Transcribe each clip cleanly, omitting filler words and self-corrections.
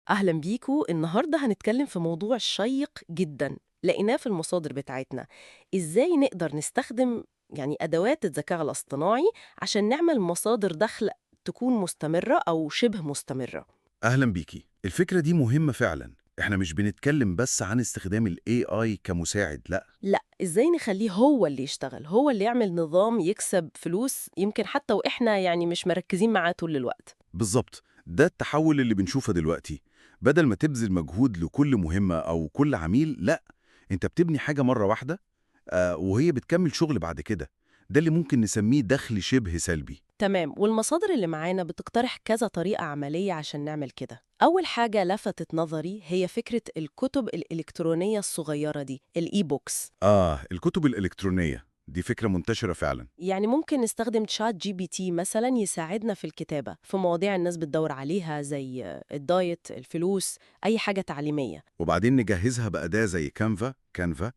أهلا بيكو. النهاردة هنتكلم في موضوع شيق جدا لقيناه في المصادر بتاعتنا. إزاي نقدر نستخدم أدوات الذكاء الاصطناعي عشان نعمل مصادر دخل تكون مستمرة أو شبه مستمرة. أهلا بيكي. الفكرة دي مهمة فعلا. احنا مش بنتكلم بس عن استخدام ال AI كمساعد، لا. لا، إزاي نخليه هو اللي يشتغل، هو اللي يعمل نظام يكسب فلوس يمكن حتى وإحنا مش مركزين معاه طول الوقت. بالظبط، ده التحول اللي بنشوفه دلوقتي. بدل ما تبذل مجهود لكل مهمة أو كل عميل، لا، انت بتبني حاجة مرة واحدة، وهي بتكمل شغل بعد كده. ده اللي ممكن نسميه دخل شبه سلبي. تمام، والمصادر اللي معانا بتقترح كذا طريقة عملية عشان نعمل كده. أول حاجة لفتت نظري هي فكرة الكتب الإلكترونية الصغيرة دي، الإي بوكس. الكتب الإلكترونية دي فكرة منتشرة فعلا. ممكن نستخدم تشات جي بي تي مثلا يساعدنا في الكتابة في مواضيع الناس بتدور عليها زي الدايت، الفلوس، أي حاجة تعليمية. وبعدين نجهزها بأداة زي كانفا.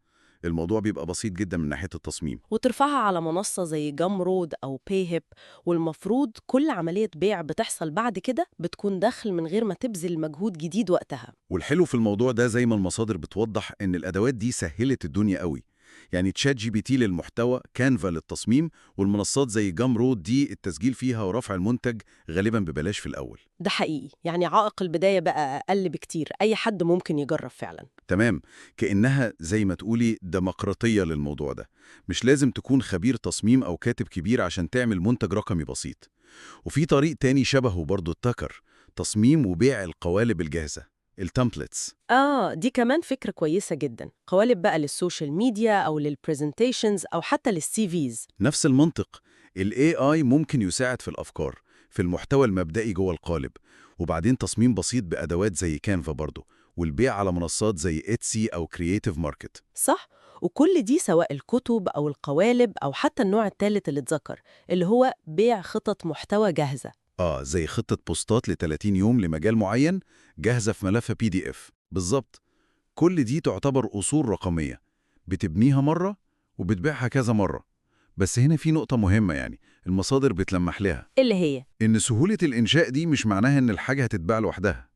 الموضوع بيبقى بسيط جدا من ناحية التصميم. وترفعها على منصة زي جام رود أو بايهيب، والمفروض كل عملية بيع بتحصل بعد كده بتكون دخل من غير ما تبذل مجهود جديد وقتها. والحلو في الموضوع ده، زي ما المصادر بتوضح، ان الادوات دي سهلت الدنيا قوي. يعني تشات جي بي تي للمحتوى، كانفا للتصميم، والمنصات زي جام رود دي التسجيل فيها ورفع المنتج غالبا ببلاش في الاول. ده حقيقي، عائق البداية بقى أقل بكتير، أي حد ممكن يجرب فعلا. تمام. كأنها زي ما تقولي ديمقراطية للموضوع ده. مش لازم تكون خبير تصميم او كاتب كبير عشان تعمل منتج رقمي بسيط. وفي طريق تاني شبهه برضو اتذكر: تصميم وبيع القوالب الجاهزة، التمبلتس. دي كمان فكرة كويسة جدا، قوالب بقى للسوشيال ميديا أو للبرزنتيشنز أو حتى للسي فيز. نفس المنطق. ال AI ممكن يساعد في الأفكار، في المحتوى المبدئي جوه القالب، وبعدين تصميم بسيط بأدوات زي كانفا برضه، والبيع على منصات زي إتسي أو كرييتيف ماركت. صح؟ وكل دي سواء الكتب أو القوالب أو حتى النوع الثالث اللي اتذكر، اللي هو بيع خطط محتوى جاهزة. زي خطة بوستات ل 30 يوم لمجال معين، جاهزة في ملف PDF. بالظبط. كل دي تعتبر أصول رقمية، بتبنيها مرة وبتبيعها كذا مرة. بس هنا في نقطة مهمة، يعني المصادر بتلمح لها، اللي هي إن سهولة الإنشاء دي مش معناها إن الحاجة هتتباع لوحدها.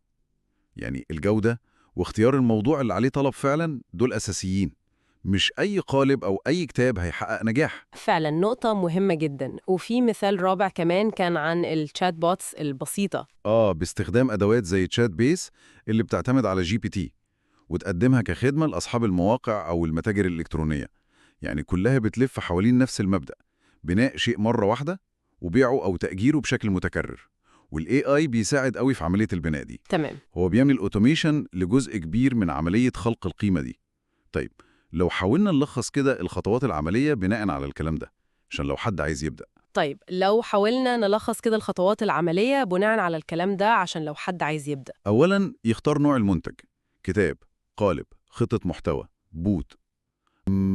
يعني الجودة واختيار الموضوع اللي عليه طلب فعلا دول أساسيين. مش أي قالب أو أي كتاب هيحقق نجاح. فعلا نقطة مهمة جدا. وفي مثال رابع كمان كان عن الشات بوتس البسيطة. باستخدام أدوات زي تشات بيس اللي بتعتمد على GPT، وتقدمها كخدمة لأصحاب المواقع أو المتاجر الإلكترونية. يعني كلها بتلف حوالين نفس المبدأ: بناء شيء مرة واحدة وبيعه أو تأجيره بشكل متكرر. وال AI بيساعد قوي في عملية البناء دي. تمام. هو بيعمل أوتوميشن لجزء كبير من عملية خلق القيمة دي. طيب، لو حاولنا نلخص كده الخطوات العملية بناء على الكلام ده، عشان لو حد عايز يبدأ. طيب لو حاولنا نلخص كده الخطوات العملية بناء على الكلام ده عشان لو حد عايز يبدأ. أولاً، يختار نوع المنتج: كتاب، قالب، خطة محتوى، بوت.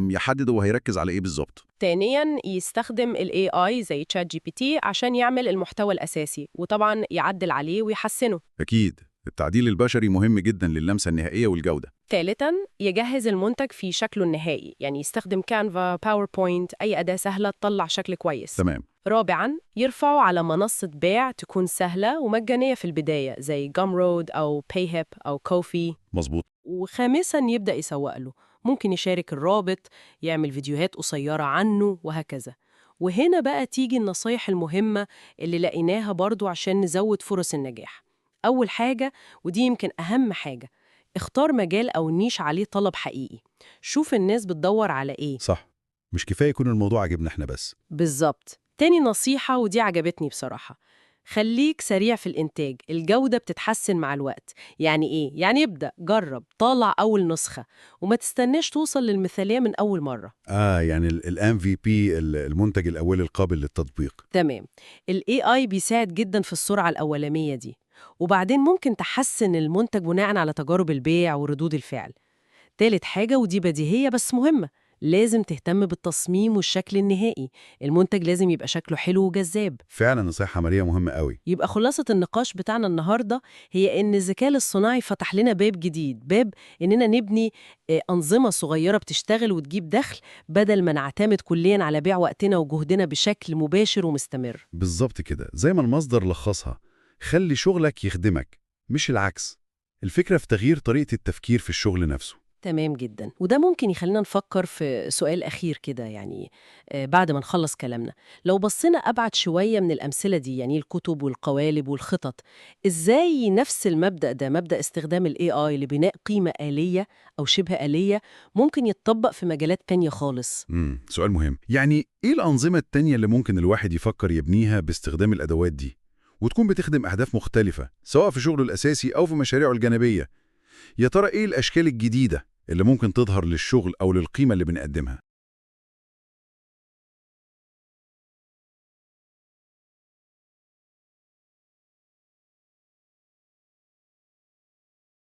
يحدد هو هيركز على إيه بالظبط. ثانياً يستخدم ال AI زي تشات جي بي تي عشان يعمل المحتوى الأساسي، وطبعاً يعدل عليه ويحسنه. أكيد، التعديل البشري مهم جداً للمسة النهائية والجودة. ثالثاً يجهز المنتج في شكله النهائي، يستخدم كانفا، باوربوينت، أي أداة سهلة تطلع شكل كويس. تمام. رابعاً يرفعه على منصة بيع تكون سهلة ومجانية في البداية زي جامرود أو بايهيب أو كوفي. مظبوط. وخامساً يبدأ يسوق له، ممكن يشارك الرابط، يعمل فيديوهات قصيرة عنه وهكذا. وهنا بقى تيجي النصايح المهمة اللي لقيناها برضو عشان نزود فرص النجاح. أول حاجة، ودي يمكن أهم حاجة، اختار مجال أو نيش عليه طلب حقيقي. شوف الناس بتدور على إيه. صح. مش كفاية يكون الموضوع عجبنا احنا بس. بالظبط. تاني نصيحة ودي عجبتني بصراحة، خليك سريع في الإنتاج، الجودة بتتحسن مع الوقت. إيه؟ ابدأ، جرب، طالع أول نسخة، وما تستناش توصل للمثالية من أول مرة. يعني ال MVP، المنتج الأولي القابل للتطبيق. تمام. ال AI بيساعد جدا في السرعة الأولانية دي، وبعدين ممكن تحسن المنتج بناء على تجارب البيع وردود الفعل. تالت حاجة ودي بديهية بس مهمة، لازم تهتم بالتصميم والشكل النهائي، المنتج لازم يبقى شكله حلو وجذاب. فعلا نصيحة عملية مهمة قوي. يبقى خلاصة النقاش بتاعنا النهاردة هي إن الذكاء الاصطناعي فتح لنا باب جديد، باب إننا نبني أنظمة صغيرة بتشتغل وتجيب دخل، بدل ما نعتمد كليا على بيع وقتنا وجهدنا بشكل مباشر ومستمر. بالظبط كده، زي ما المصدر لخصها: خلي شغلك يخدمك، مش العكس. الفكرة في تغيير طريقة التفكير في الشغل نفسه. تمام جدا، وده ممكن يخلينا نفكر في سؤال أخير كده يعني بعد ما نخلص كلامنا. لو بصينا أبعد شوية من الأمثلة دي، يعني الكتب والقوالب والخطط، إزاي نفس المبدأ ده، مبدأ استخدام ال AI لبناء قيمة آلية أو شبه آلية، ممكن يتطبق في مجالات تانية خالص؟ سؤال مهم. يعني إيه الأنظمة التانية اللي ممكن الواحد يفكر يبنيها باستخدام الأدوات دي وتكون بتخدم أهداف مختلفة سواء في شغله الأساسي أو في مشاريعه الجانبية؟ يا ترى إيه الأشكال الجديدة اللي ممكن تظهر للشغل أو للقيمة اللي بنقدمها؟